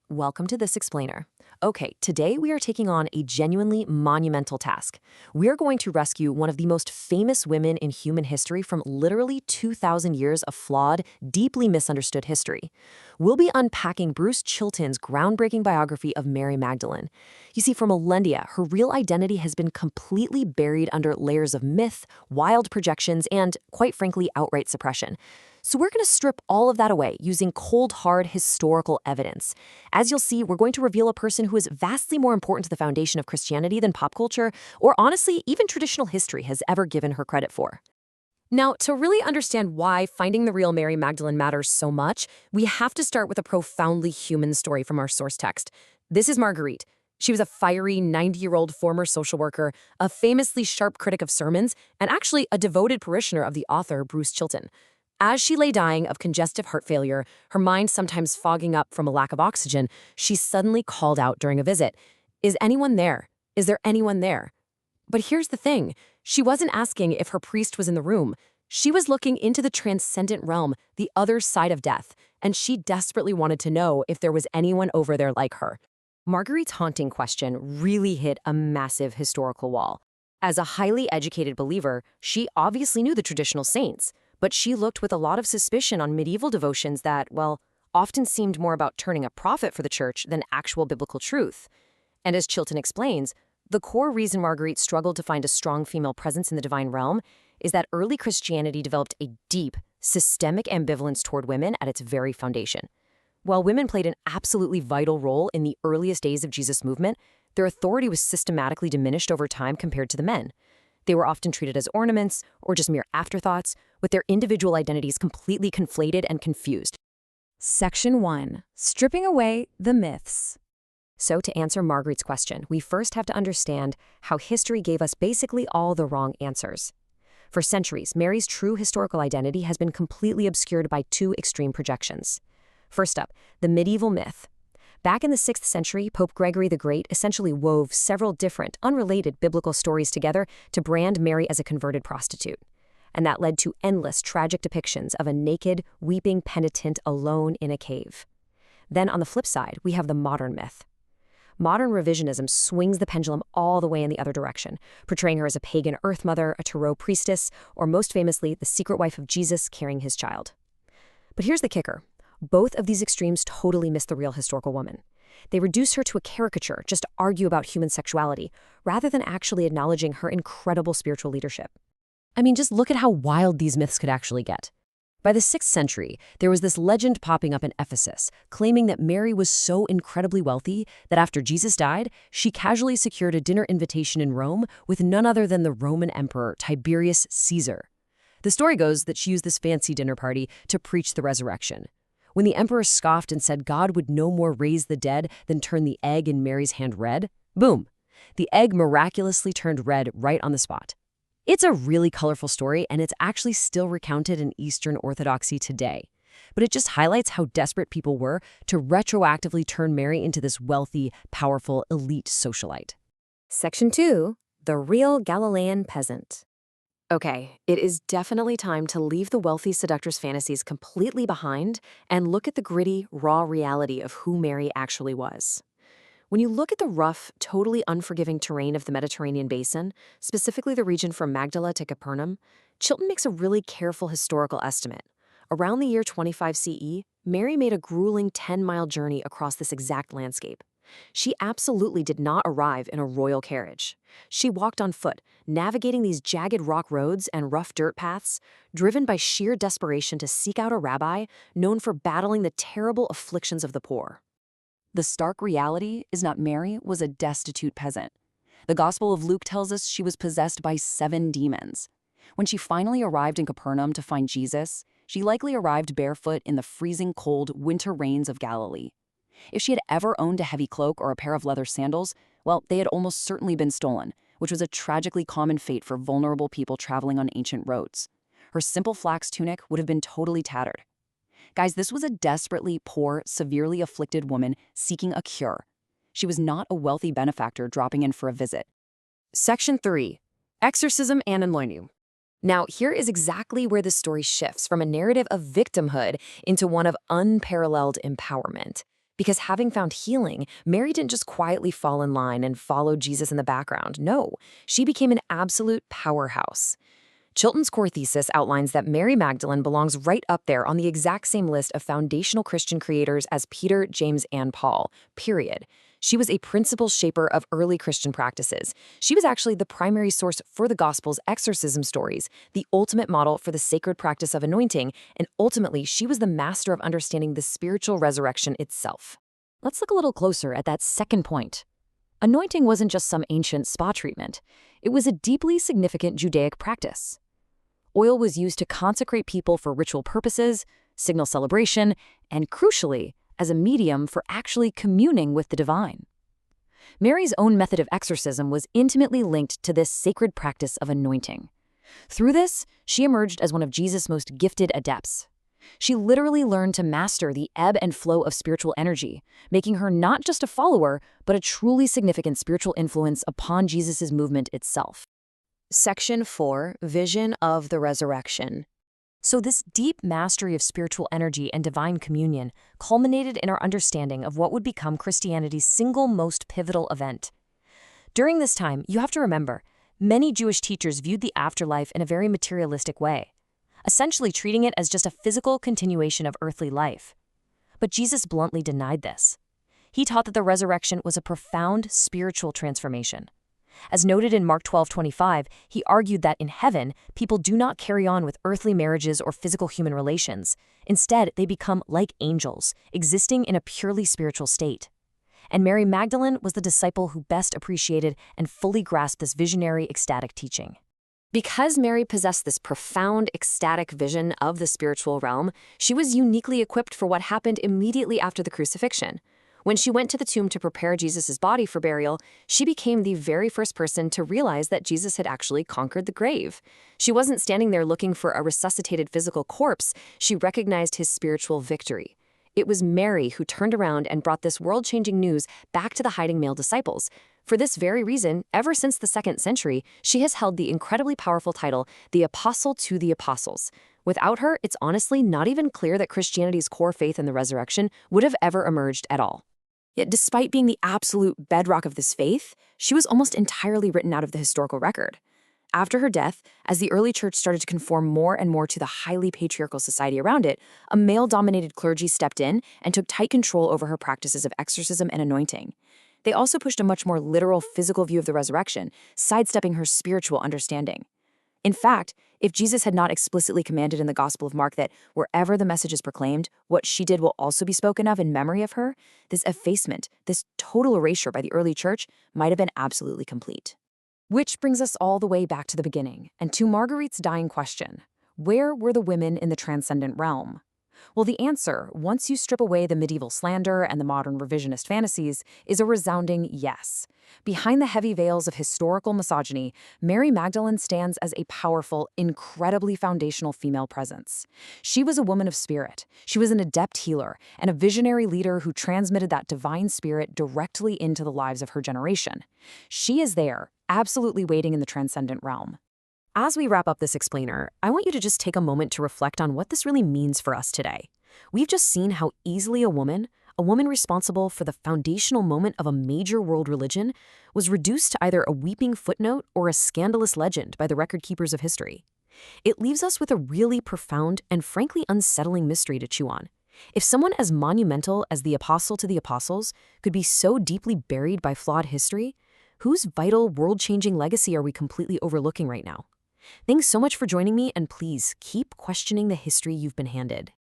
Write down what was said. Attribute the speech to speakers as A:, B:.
A: Welcome to This Explainer. Okay, today we are taking on a genuinely monumental task. We are going to rescue one of the most famous women in human history from literally 2,000 years of flawed, deeply misunderstood history. We'll be unpacking Bruce Chilton's groundbreaking biography of Mary Magdalene. You see, for millennia, her real identity has been completely buried under layers of myth, wild projections, and, quite frankly, outright suppression. So we're going to strip all of that away using cold, hard historical evidence. As you'll see, we're going to reveal a person who is vastly more important to the foundation of Christianity than pop culture, or honestly, even traditional history has ever given her credit for. Now, to really understand why finding the real Mary Magdalene matters so much, we have to start with a profoundly human story from our source text. This is Marguerite. She was a fiery 90-year-old former social worker, a famously sharp critic of sermons, and actually a devoted parishioner of the author Bruce Chilton. As she lay dying of congestive heart failure, her mind sometimes fogging up from a lack of oxygen, she suddenly called out during a visit, "Is anyone there? Is there anyone there?" But here's the thing. She wasn't asking if her priest was in the room. She was looking into the transcendent realm, the other side of death, and she desperately wanted to know if there was anyone over there like her. Marguerite's haunting question really hit a massive historical wall. As a highly educated believer, she obviously knew the traditional saints, but she looked with a lot of suspicion on medieval devotions that, well, often seemed more about turning a profit for the church than actual biblical truth. And as Chilton explains, the core reason Marguerite struggled to find a strong female presence in the divine realm is that early Christianity developed a deep, systemic ambivalence toward women at its very foundation. While women played an absolutely vital role in the earliest days of Jesus' movement, their authority was systematically diminished over time compared to the men. They were often treated as ornaments or just mere afterthoughts, with their individual identities completely conflated and confused. Section 1. Stripping away the myths. So to answer Marguerite's question, we first have to understand how history gave us basically all the wrong answers. For centuries, Mary's true historical identity has been completely obscured by two extreme projections. First up, the medieval myth. Back in the 6th century, Pope Gregory the Great essentially wove several different, unrelated biblical stories together to brand Mary as a converted prostitute. And that led to endless tragic depictions of a naked, weeping penitent alone in a cave. Then on the flip side, we have the modern myth. Modern revisionism swings the pendulum all the way in the other direction, portraying her as a pagan earth mother, a tarot priestess, or most famously, the secret wife of Jesus carrying his child. But here's the kicker. Both of these extremes totally miss the real historical woman. They reduce her to a caricature just to argue about human sexuality, rather than actually acknowledging her incredible spiritual leadership. I mean, just look at how wild these myths could actually get. By the 6th century, there was this legend popping up in Ephesus, claiming that Mary was so incredibly wealthy that after Jesus died, she casually secured a dinner invitation in Rome with none other than the Roman Emperor Tiberius Caesar. The story goes that she used this fancy dinner party to preach the resurrection. When the emperor scoffed and said God would no more raise the dead than turn the egg in Mary's hand red, boom, the egg miraculously turned red right on the spot. It's a really colorful story, and it's actually still recounted in Eastern Orthodoxy today. But it just highlights how desperate people were to retroactively turn Mary into this wealthy, powerful, elite socialite. Section 2. The Real Galilean Peasant. Okay, it is definitely time to leave the wealthy seductress fantasies completely behind and look at the gritty, raw reality of who Mary actually was. When you look at the rough, totally unforgiving terrain of the Mediterranean basin, specifically the region from Magdala to Capernaum, Chilton makes a really careful historical estimate. Around the year 25 CE, Mary made a grueling 10-mile journey across this exact landscape. She absolutely did not arrive in a royal carriage. She walked on foot, navigating these jagged rock roads and rough dirt paths, driven by sheer desperation to seek out a rabbi known for battling the terrible afflictions of the poor. The stark reality is not Mary was a destitute peasant. The Gospel of Luke tells us she was possessed by 7 demons. When she finally arrived in Capernaum to find Jesus, she likely arrived barefoot in the freezing cold winter rains of Galilee. If she had ever owned a heavy cloak or a pair of leather sandals, well, they had almost certainly been stolen, which was a tragically common fate for vulnerable people traveling on ancient roads. Her simple flax tunic would have been totally tattered. Guys, this was a desperately poor, severely afflicted woman seeking a cure. She was not a wealthy benefactor dropping in for a visit. Section 3. Exorcism and Unveiling. Now, here is exactly where the story shifts from a narrative of victimhood into one of unparalleled empowerment. Because having found healing, Mary didn't just quietly fall in line and follow Jesus in the background. No, she became an absolute powerhouse. Chilton's core thesis outlines that Mary Magdalene belongs right up there on the exact same list of foundational Christian creators as Peter, James, and Paul, period. She was a principal shaper of early Christian practices. She was actually the primary source for the Gospel's exorcism stories, the ultimate model for the sacred practice of anointing, and ultimately, she was the master of understanding the spiritual resurrection itself. Let's look a little closer at that second point. Anointing wasn't just some ancient spa treatment. It was a deeply significant Judaic practice. Oil was used to consecrate people for ritual purposes, signal celebration, and crucially, as a medium for actually communing with the divine. Mary's own method of exorcism was intimately linked to this sacred practice of anointing. Through this, she emerged as one of Jesus' most gifted adepts. She literally learned to master the ebb and flow of spiritual energy, making her not just a follower, but a truly significant spiritual influence upon Jesus' movement itself. Section 4, Vision of the Resurrection. So this deep mastery of spiritual energy and divine communion culminated in our understanding of what would become Christianity's single most pivotal event. During this time, you have to remember, many Jewish teachers viewed the afterlife in a very materialistic way, essentially treating it as just a physical continuation of earthly life. But Jesus bluntly denied this. He taught that the resurrection was a profound spiritual transformation. As noted in Mark 12:25, he argued that in heaven, people do not carry on with earthly marriages or physical human relations. Instead, they become like angels, existing in a purely spiritual state. And Mary Magdalene was the disciple who best appreciated and fully grasped this visionary, ecstatic teaching. Because Mary possessed this profound, ecstatic vision of the spiritual realm, she was uniquely equipped for what happened immediately after the crucifixion. When she went to the tomb to prepare Jesus' body for burial, she became the very first person to realize that Jesus had actually conquered the grave. She wasn't standing there looking for a resuscitated physical corpse, she recognized his spiritual victory. It was Mary who turned around and brought this world-changing news back to the hiding male disciples. For this very reason, ever since the 2nd century, she has held the incredibly powerful title, the Apostle to the Apostles. Without her, it's honestly not even clear that Christianity's core faith in the resurrection would have ever emerged at all. Yet despite being the absolute bedrock of this faith, she was almost entirely written out of the historical record. After her death, as the early church started to conform more and more to the highly patriarchal society around it, a male-dominated clergy stepped in and took tight control over her practices of exorcism and anointing. They also pushed a much more literal physical view of the resurrection, sidestepping her spiritual understanding. In fact, if Jesus had not explicitly commanded in the Gospel of Mark that wherever the message is proclaimed, what she did will also be spoken of in memory of her, this effacement, this total erasure by the early church might have been absolutely complete. Which brings us all the way back to the beginning, and to Marguerite's dying question: where were the women in the transcendent realm? Well, the answer, once you strip away the medieval slander and the modern revisionist fantasies, is a resounding yes. Behind the heavy veils of historical misogyny, Mary Magdalene stands as a powerful, incredibly foundational female presence. She was a woman of spirit. She was an adept healer and a visionary leader who transmitted that divine spirit directly into the lives of her generation. She is there, absolutely waiting in the transcendent realm. As we wrap up this explainer, I want you to just take a moment to reflect on what this really means for us today. We've just seen how easily a woman responsible for the foundational moment of a major world religion, was reduced to either a weeping footnote or a scandalous legend by the record keepers of history. It leaves us with a really profound and frankly unsettling mystery to chew on. If someone as monumental as the Apostle to the Apostles could be so deeply buried by flawed history, whose vital, world-changing legacy are we completely overlooking right now? Thanks so much for joining me, and please keep questioning the history you've been handed.